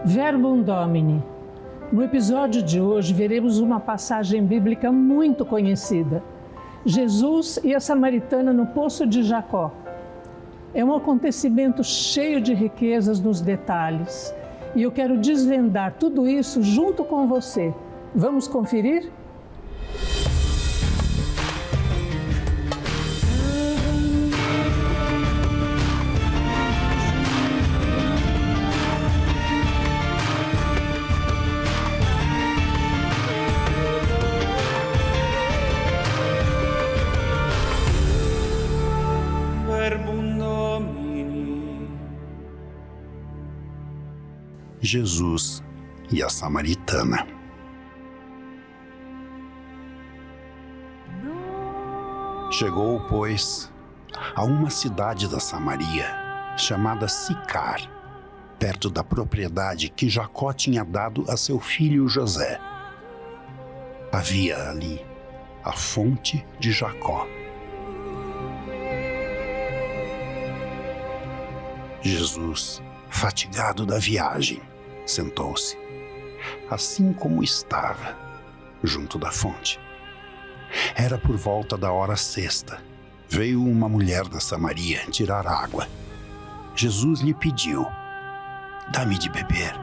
Verbum Domini. No episódio de hoje veremos uma passagem bíblica muito conhecida. Jesus e a samaritana no poço de Jacó. É um acontecimento cheio de riquezas nos detalhes. E eu quero desvendar tudo isso junto com você. Vamos conferir? Jesus e a samaritana. Chegou, pois, a uma cidade da Samaria, chamada Sicar, perto da propriedade que Jacó tinha dado a seu filho José. Havia ali a fonte de Jacó. Jesus, fatigado da viagem, sentou-se, assim como estava, junto da fonte. Era por volta da hora sexta. Veio uma mulher da Samaria tirar água. Jesus lhe pediu: "Dá-me de beber."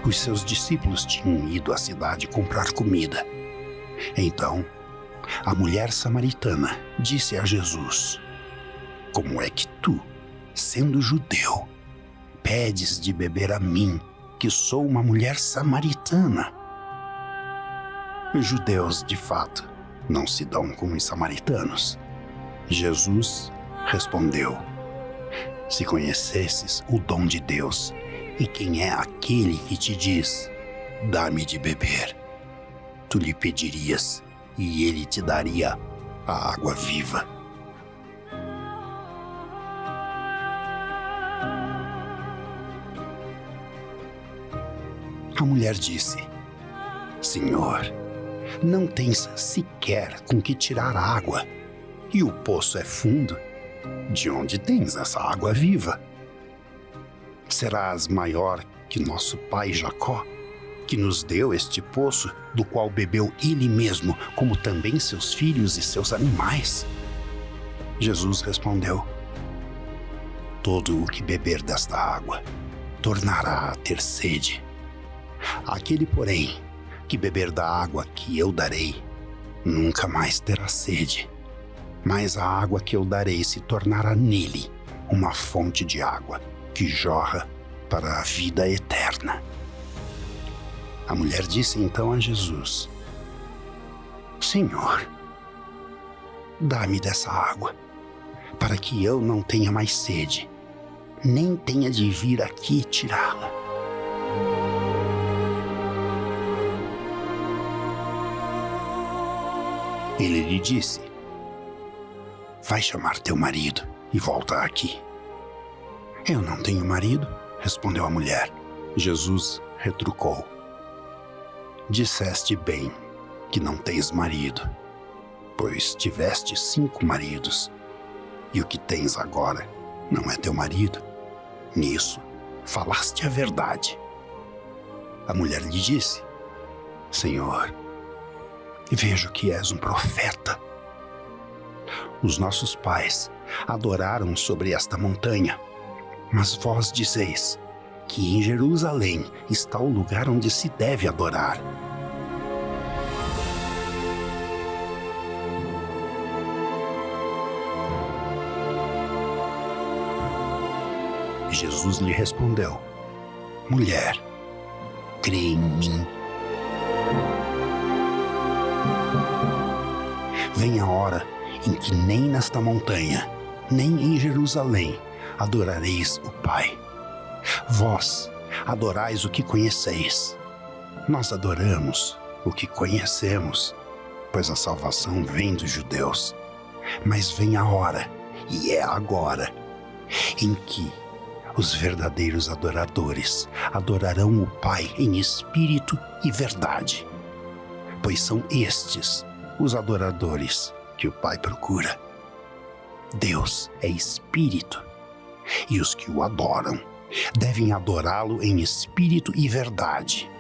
Os seus discípulos tinham ido à cidade comprar comida. Então, a mulher samaritana disse a Jesus: "Como é que tu, sendo judeu, pedes de beber a mim, que sou uma mulher samaritana?" Os judeus, de fato, não se dão com os samaritanos. Jesus respondeu: "Se conhecesses o dom de Deus, e quem é aquele que te diz: 'Dá-me de beber', tu lhe pedirias, e ele te daria a água viva." A mulher disse: "Senhor, não tens sequer com que tirar água, e o poço é fundo. De onde tens essa água viva? Serás maior que nosso pai Jacó, que nos deu este poço, do qual bebeu ele mesmo, como também seus filhos e seus animais?" Jesus respondeu: "Todo o que beber desta água tornará a ter sede. Aquele, porém, que beber da água que eu darei, nunca mais terá sede. Mas a água que eu darei se tornará nele uma fonte de água que jorra para a vida eterna." A mulher disse então a Jesus: "Senhor, dá-me dessa água, para que eu não tenha mais sede, nem tenha de vir aqui tirá-la." Ele lhe disse: "Vai chamar teu marido e volta aqui." "Eu não tenho marido", respondeu a mulher. Jesus retrucou: "Disseste bem que não tens marido, pois tiveste 5 maridos, e o que tens agora não é teu marido. Nisso falaste a verdade." A mulher lhe disse: "Senhor, vejo que és um profeta. Os nossos pais adoraram sobre esta montanha, mas vós dizeis que em Jerusalém está o lugar onde se deve adorar." Jesus lhe respondeu: "Mulher, crê em mim. Vem a hora em que nem nesta montanha, nem em Jerusalém adorareis o Pai. Vós adorais o que conheceis. Nós adoramos o que conhecemos, pois a salvação vem dos judeus. Mas vem a hora, e é agora, em que Os verdadeiros adoradores adorarão o Pai em espírito e verdade, pois são estes os adoradores que o Pai procura. Deus é espírito, e os que o adoram devem adorá-lo em espírito e verdade.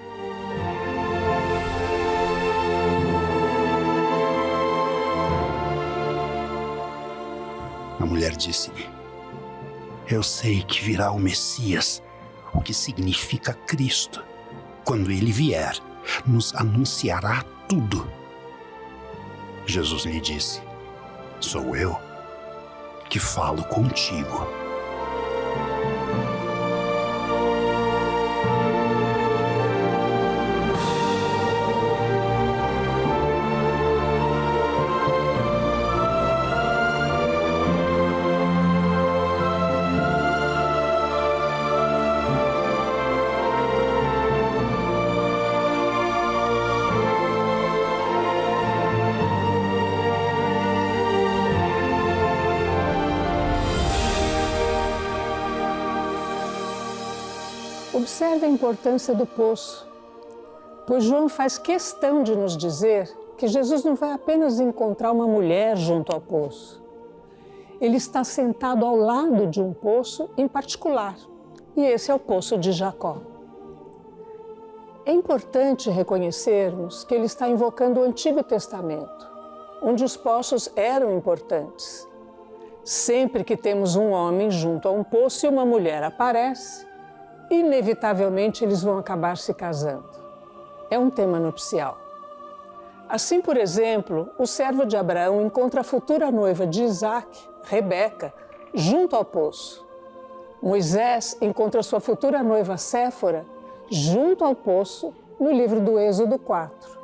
A mulher disse-lhe: eu sei que virá o Messias, o que significa Cristo. Quando ele vier, nos anunciará tudo. Jesus lhe disse: sou eu que falo contigo. Observe a importância do poço, pois João faz questão de nos dizer que Jesus não vai apenas encontrar uma mulher junto ao poço. Ele está sentado ao lado de um poço em particular, e esse é o poço de Jacó. É importante reconhecermos que ele está invocando o Antigo Testamento, onde os poços eram importantes. Sempre que temos um homem junto a um poço e uma mulher aparece, inevitavelmente eles vão acabar se casando. É um tema nupcial. Assim, por exemplo, o servo de Abraão encontra a futura noiva de Isaac, Rebeca, junto ao poço. Moisés encontra sua futura noiva Séfora junto ao poço no livro do Êxodo 4.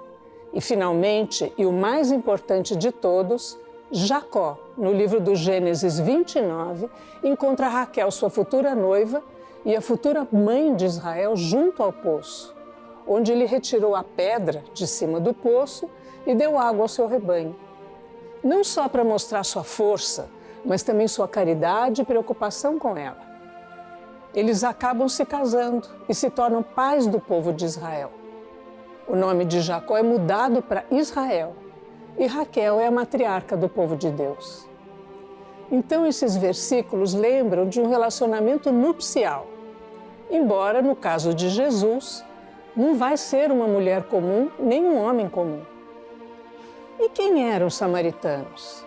E finalmente, e o mais importante de todos, Jacó, no livro do Gênesis 29, encontra Raquel, sua futura noiva, e a futura mãe de Israel junto ao poço, onde ele retirou a pedra de cima do poço e deu água ao seu rebanho. Não só para mostrar sua força, mas também sua caridade e preocupação com ela. Eles acabam se casando e se tornam pais do povo de Israel. O nome de Jacó é mudado para Israel e Raquel é a matriarca do povo de Deus. Então esses versículos lembram de um relacionamento nupcial. Embora, no caso de Jesus, não vai ser uma mulher comum nem um homem comum. E quem eram os samaritanos?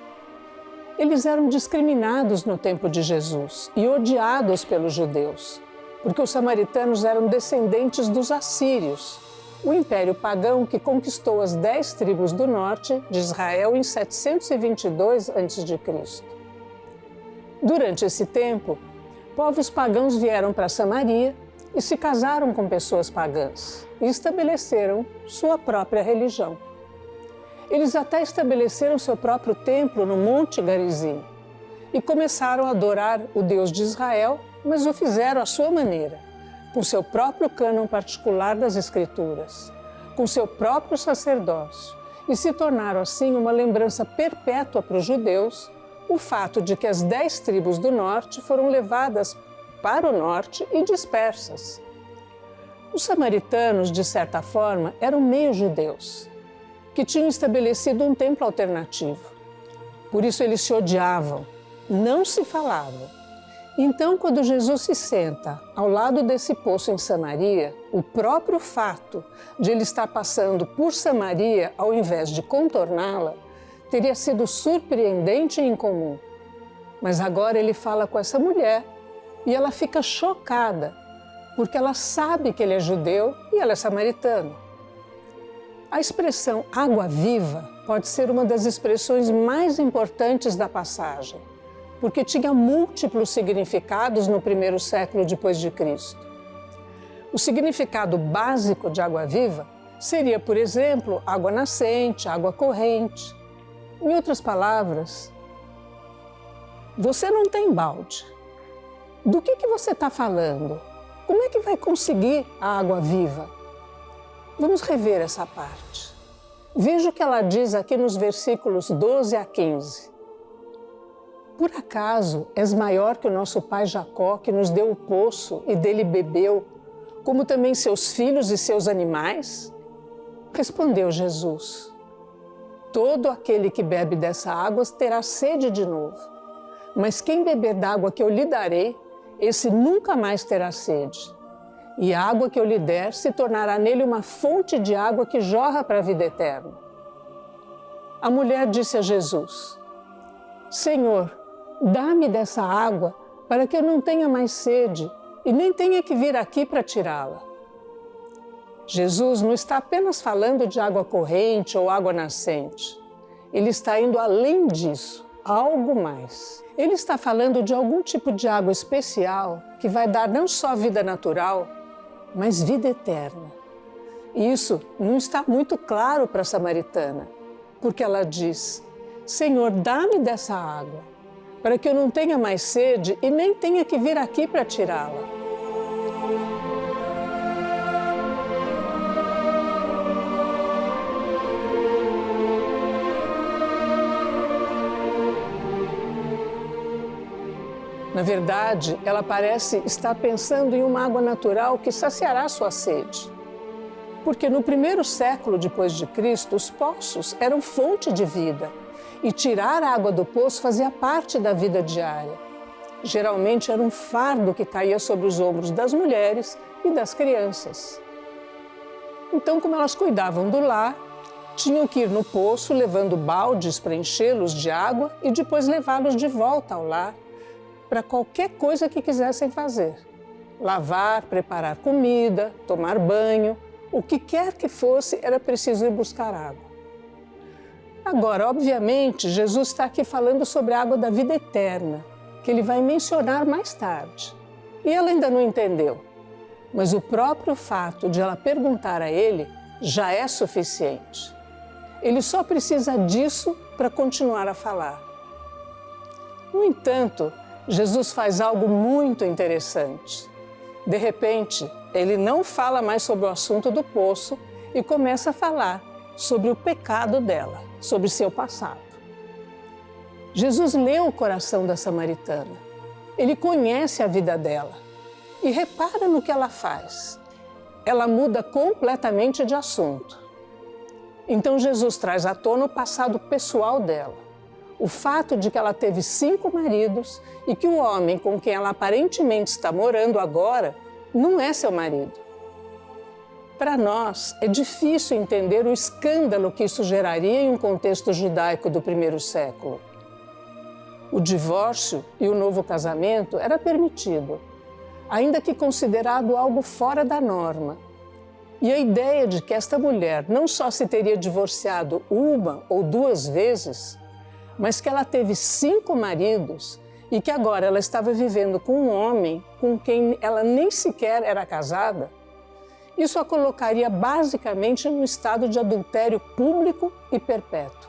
Eles eram discriminados no tempo de Jesus e odiados pelos judeus, porque os samaritanos eram descendentes dos assírios, o império pagão que conquistou as 10 tribos do norte de Israel em 722 a.C. Durante esse tempo, povos pagãos vieram para Samaria e se casaram com pessoas pagãs e estabeleceram sua própria religião. Eles até estabeleceram seu próprio templo no Monte Garizim e começaram a adorar o Deus de Israel, mas o fizeram à sua maneira, com seu próprio cânon particular das Escrituras, com seu próprio sacerdócio, e se tornaram assim uma lembrança perpétua para os judeus o fato de que as 10 tribos do norte foram levadas para o norte e dispersas. Os samaritanos, de certa forma, eram meio-judeus, que tinham estabelecido um templo alternativo. Por isso eles se odiavam, não se falavam. Então, quando Jesus se senta ao lado desse poço em Samaria, o próprio fato de ele estar passando por Samaria ao invés de contorná-la, teria sido surpreendente e incomum. Mas agora ele fala com essa mulher e ela fica chocada, porque ela sabe que ele é judeu e ela é samaritana. A expressão água viva pode ser uma das expressões mais importantes da passagem, porque tinha múltiplos significados no primeiro século depois de Cristo. O significado básico de água viva seria, por exemplo, água nascente, água corrente. Em outras palavras, você não tem balde. Do que você está falando? Como é que vai conseguir a água viva? Vamos rever essa parte. Veja o que ela diz aqui nos versículos 12 a 15. por acaso és maior que o nosso pai Jacó, que nos deu o poço e dele bebeu, como também seus filhos e seus animais? Respondeu Jesus: todo aquele que bebe dessa água terá sede de novo, mas quem beber da água que eu lhe darei, esse nunca mais terá sede. E a água que eu lhe der se tornará nele uma fonte de água que jorra para a vida eterna. A mulher disse a Jesus: Senhor, dá-me dessa água para que eu não tenha mais sede e nem tenha que vir aqui para tirá-la. Jesus não está apenas falando de água corrente ou água nascente. Ele está indo além disso, algo mais. Ele está falando de algum tipo de água especial que vai dar não só vida natural, mas vida eterna. E isso não está muito claro para a samaritana, porque ela diz: Senhor, dá-me dessa água, para que eu não tenha mais sede e nem tenha que vir aqui para tirá-la. Na verdade, ela parece estar pensando em uma água natural que saciará sua sede. Porque no primeiro século depois de Cristo, os poços eram fonte de vida e tirar a água do poço fazia parte da vida diária. Geralmente era um fardo que caía sobre os ombros das mulheres e das crianças. Então, como elas cuidavam do lar, tinham que ir no poço levando baldes para enchê-los de água e depois levá-los de volta ao lar, para qualquer coisa que quisessem fazer. Lavar, preparar comida, tomar banho, o que quer que fosse, era preciso ir buscar água. Agora, obviamente, Jesus está aqui falando sobre a água da vida eterna, que ele vai mencionar mais tarde. E ela ainda não entendeu. Mas o próprio fato de ela perguntar a ele já é suficiente. Ele só precisa disso para continuar a falar. No entanto, Jesus faz algo muito interessante. De repente, ele não fala mais sobre o assunto do poço e começa a falar sobre o pecado dela, sobre seu passado. Jesus leu o coração da samaritana. Ele conhece a vida dela e repara no que ela faz. Ela muda completamente de assunto. Então Jesus traz à tona o passado pessoal dela. O fato de que ela teve 5 maridos e que o homem com quem ela aparentemente está morando agora não é seu marido. Para nós, é difícil entender o escândalo que isso geraria em um contexto judaico do primeiro século. O divórcio e o novo casamento era permitido, ainda que considerado algo fora da norma. E a ideia de que esta mulher não só se teria divorciado 1 ou 2 vezes, mas que ela teve 5 maridos e que agora ela estava vivendo com um homem com quem ela nem sequer era casada, isso a colocaria basicamente num estado de adultério público e perpétuo.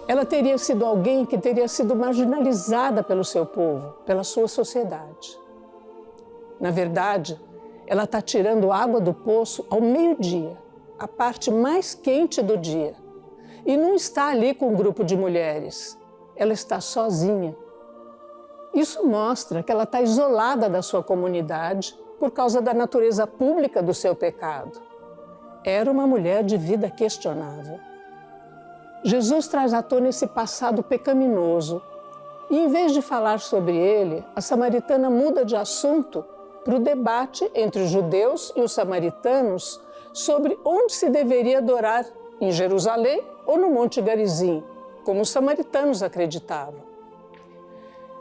Ela teria sido alguém que teria sido marginalizada pelo seu povo, pela sua sociedade. Na verdade, ela está tirando água do poço ao meio-dia, a parte mais quente do dia. E não está ali com um grupo de mulheres, ela está sozinha. Isso mostra que ela está isolada da sua comunidade por causa da natureza pública do seu pecado. Era uma mulher de vida questionável. Jesus traz à tona esse passado pecaminoso e, em vez de falar sobre ele, a samaritana muda de assunto para o debate entre os judeus e os samaritanos sobre onde se deveria adorar, em Jerusalém ou no Monte Garizim, como os samaritanos acreditavam.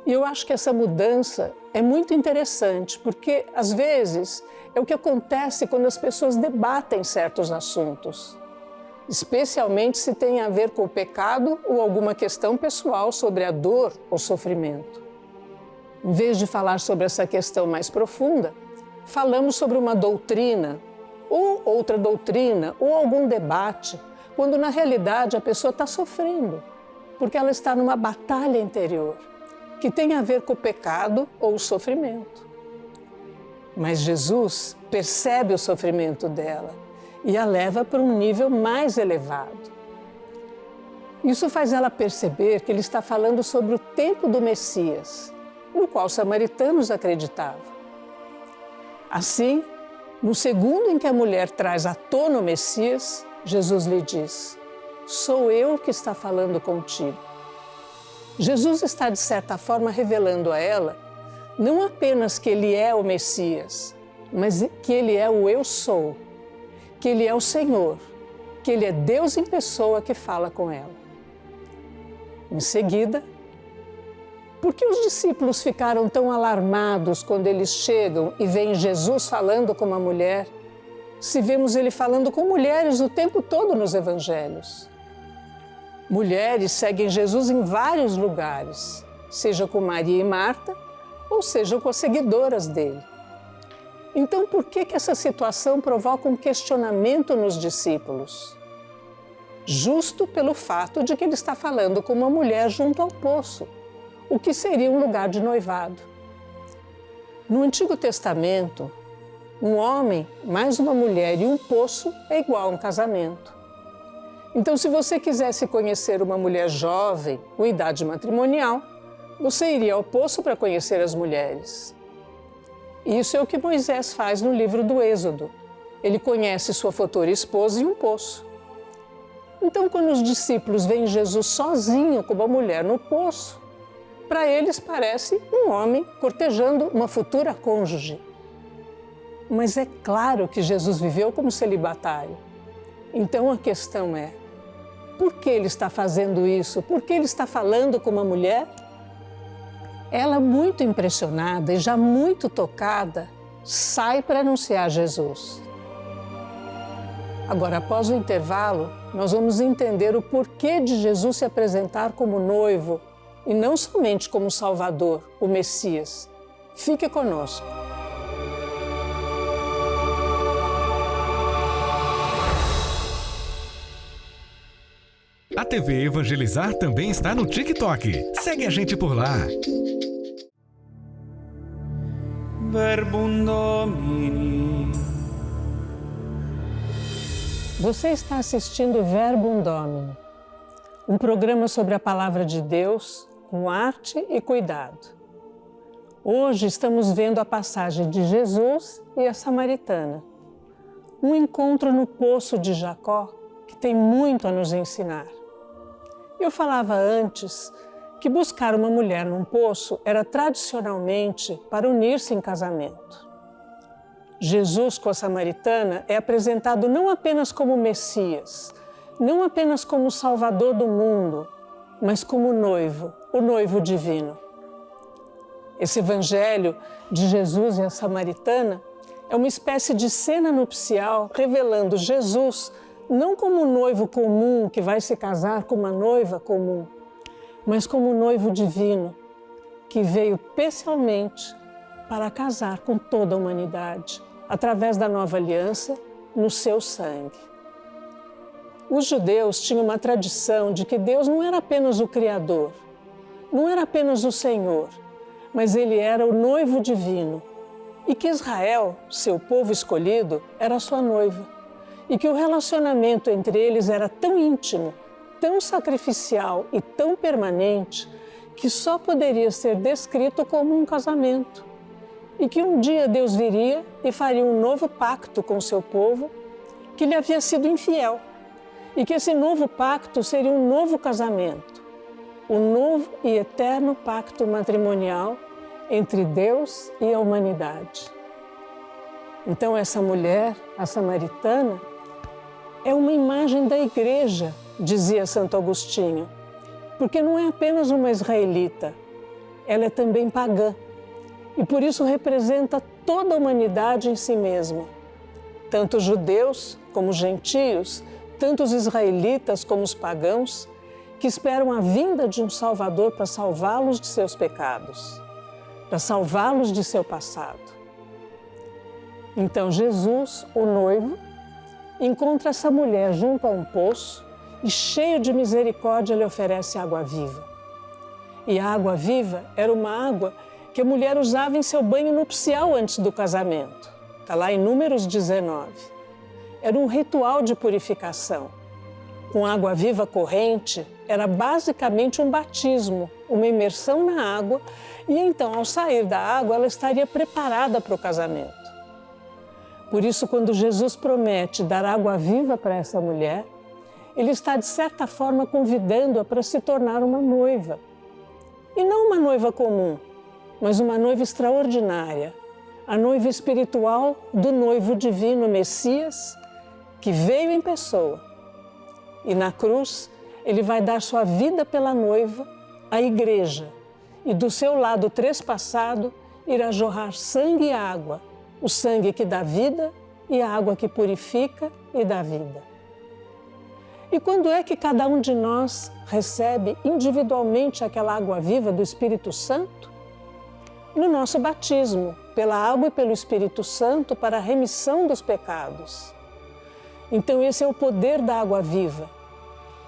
E eu acho que essa mudança é muito interessante, porque, às vezes, é o que acontece quando as pessoas debatem certos assuntos, especialmente se tem a ver com o pecado ou alguma questão pessoal sobre a dor ou sofrimento. Em vez de falar sobre essa questão mais profunda, falamos sobre uma doutrina, ou outra doutrina, ou algum debate, quando na realidade a pessoa está sofrendo, porque ela está numa batalha interior, que tem a ver com o pecado ou o sofrimento. Mas Jesus percebe o sofrimento dela e a leva para um nível mais elevado. Isso faz ela perceber que ele está falando sobre o tempo do Messias, no qual os samaritanos acreditavam. Assim, no segundo em que a mulher traz à tona o Messias, Jesus lhe diz: sou eu que está falando contigo. Jesus está, de certa forma, revelando a ela não apenas que ele é o Messias, mas que ele é o eu sou, que ele é o Senhor, que ele é Deus em pessoa que fala com ela. Em seguida, por que os discípulos ficaram tão alarmados quando eles chegam e veem Jesus falando com uma mulher, se vemos ele falando com mulheres o tempo todo nos evangelhos? Mulheres seguem Jesus em vários lugares, seja com Maria e Marta, ou seja com as seguidoras dele. Então, por que essa situação provoca um questionamento nos discípulos? Justo pelo fato de que ele está falando com uma mulher junto ao poço, o que seria um lugar de noivado. No Antigo Testamento, um homem mais uma mulher e um poço é igual a um casamento. Então, se você quisesse conhecer uma mulher jovem com idade matrimonial, você iria ao poço para conhecer as mulheres. Isso é o que Moisés faz no livro do Êxodo. Ele conhece sua futura esposa em um poço. Então, quando os discípulos veem Jesus sozinho com uma mulher no poço, para eles parece um homem cortejando uma futura cônjuge. Mas é claro que Jesus viveu como celibatário. Então a questão é: por que ele está fazendo isso? Por que ele está falando com uma mulher? Ela, muito impressionada e já muito tocada, sai para anunciar Jesus. Agora, após o intervalo, nós vamos entender o porquê de Jesus se apresentar como noivo e não somente como Salvador, o Messias. Fique conosco. A TV Evangelizar também está no TikTok. Segue a gente por lá. Verbum Domini. Você está assistindo Verbum Domini, um programa sobre a Palavra de Deus com arte e cuidado. Hoje estamos vendo a passagem de Jesus e a samaritana. Um encontro no poço de Jacó que tem muito a nos ensinar. Eu falava antes que buscar uma mulher num poço era tradicionalmente para unir-se em casamento. Jesus com a samaritana é apresentado não apenas como Messias, não apenas como o Salvador do mundo, mas como noivo, o noivo divino. Esse evangelho de Jesus e a samaritana é uma espécie de cena nupcial revelando Jesus não como um noivo comum que vai se casar com uma noiva comum, mas como um noivo divino que veio especialmente para casar com toda a humanidade, através da nova aliança, no seu sangue. Os judeus tinham uma tradição de que Deus não era apenas o Criador, não era apenas o Senhor, mas Ele era o noivo divino e que Israel, seu povo escolhido, era a sua noiva. E que o relacionamento entre eles era tão íntimo, tão sacrificial e tão permanente que só poderia ser descrito como um casamento. E que um dia Deus viria e faria um novo pacto com o seu povo que lhe havia sido infiel. E que esse novo pacto seria um novo casamento, um novo e eterno pacto matrimonial entre Deus e a humanidade. Então essa mulher, a samaritana, é uma imagem da igreja, dizia Santo Agostinho, porque não é apenas uma israelita, ela é também pagã e por isso representa toda a humanidade em si mesma, tanto os judeus como os gentios, tanto os israelitas como os pagãos, que esperam a vinda de um Salvador para salvá-los de seus pecados, para salvá-los de seu passado. Então Jesus, o noivo, encontra essa mulher junto a um poço e, cheio de misericórdia, lhe oferece água viva. E a água viva era uma água que a mulher usava em seu banho nupcial antes do casamento. Está lá em Números 19. Era um ritual de purificação. Com água viva corrente, era basicamente um batismo, uma imersão na água, e então, ao sair da água, ela estaria preparada para o casamento. Por isso, quando Jesus promete dar água viva para essa mulher, ele está, de certa forma, convidando-a para se tornar uma noiva. E não uma noiva comum, mas uma noiva extraordinária, a noiva espiritual do noivo divino Messias, que veio em pessoa. E na cruz, ele vai dar sua vida pela noiva, a igreja, e do seu lado trespassado irá jorrar sangue e água, o sangue que dá vida e a água que purifica e dá vida. E quando é que cada um de nós recebe individualmente aquela água viva do Espírito Santo? No nosso batismo, pela água e pelo Espírito Santo para a remissão dos pecados. Então esse é o poder da água viva.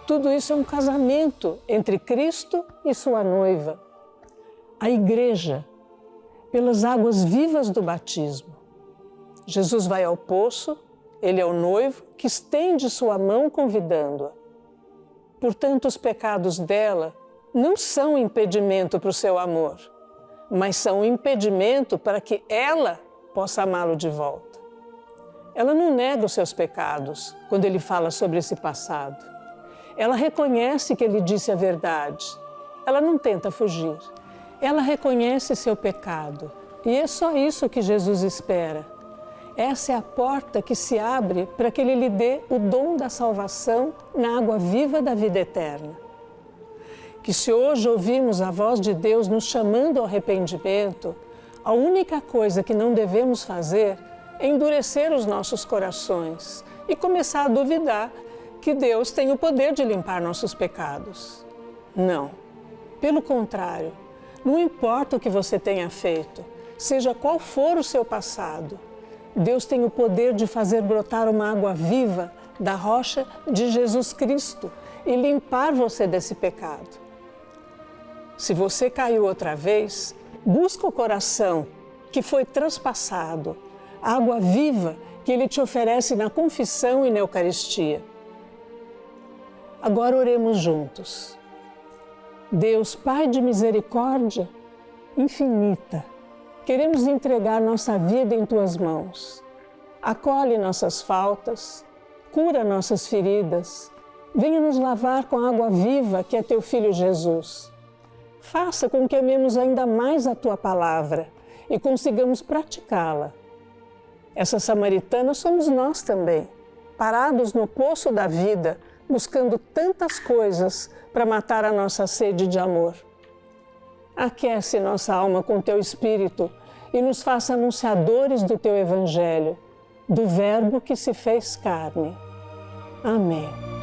Tudo isso é um casamento entre Cristo e sua noiva, a igreja, pelas águas vivas do batismo. Jesus vai ao poço, ele é o noivo que estende sua mão convidando-a. Portanto, os pecados dela não são impedimento para o seu amor, mas são um impedimento para que ela possa amá-lo de volta. Ela não nega os seus pecados quando ele fala sobre esse passado. Ela reconhece que ele disse a verdade. Ela não tenta fugir. Ela reconhece seu pecado. E é só isso que Jesus espera. Essa é a porta que se abre para que ele lhe dê o dom da salvação na água viva da vida eterna. Que se hoje ouvirmos a voz de Deus nos chamando ao arrependimento, a única coisa que não devemos fazer é endurecer os nossos corações e começar a duvidar que Deus tem o poder de limpar nossos pecados. Não. Pelo contrário, não importa o que você tenha feito, seja qual for o seu passado, Deus tem o poder de fazer brotar uma água viva da rocha de Jesus Cristo e limpar você desse pecado. Se você caiu outra vez, busca o coração que foi transpassado, a água viva que Ele te oferece na confissão e na Eucaristia. Agora oremos juntos. Deus, Pai de misericórdia infinita, queremos entregar nossa vida em Tuas mãos. Acolhe nossas faltas, cura nossas feridas, venha nos lavar com a água viva que é Teu Filho Jesus. Faça com que amemos ainda mais a Tua palavra e consigamos praticá-la. Essa samaritana somos nós também, parados no poço da vida, buscando tantas coisas para matar a nossa sede de amor. Aquece nossa alma com Teu Espírito e nos faça anunciadores do Teu Evangelho, do Verbo que se fez carne. Amém.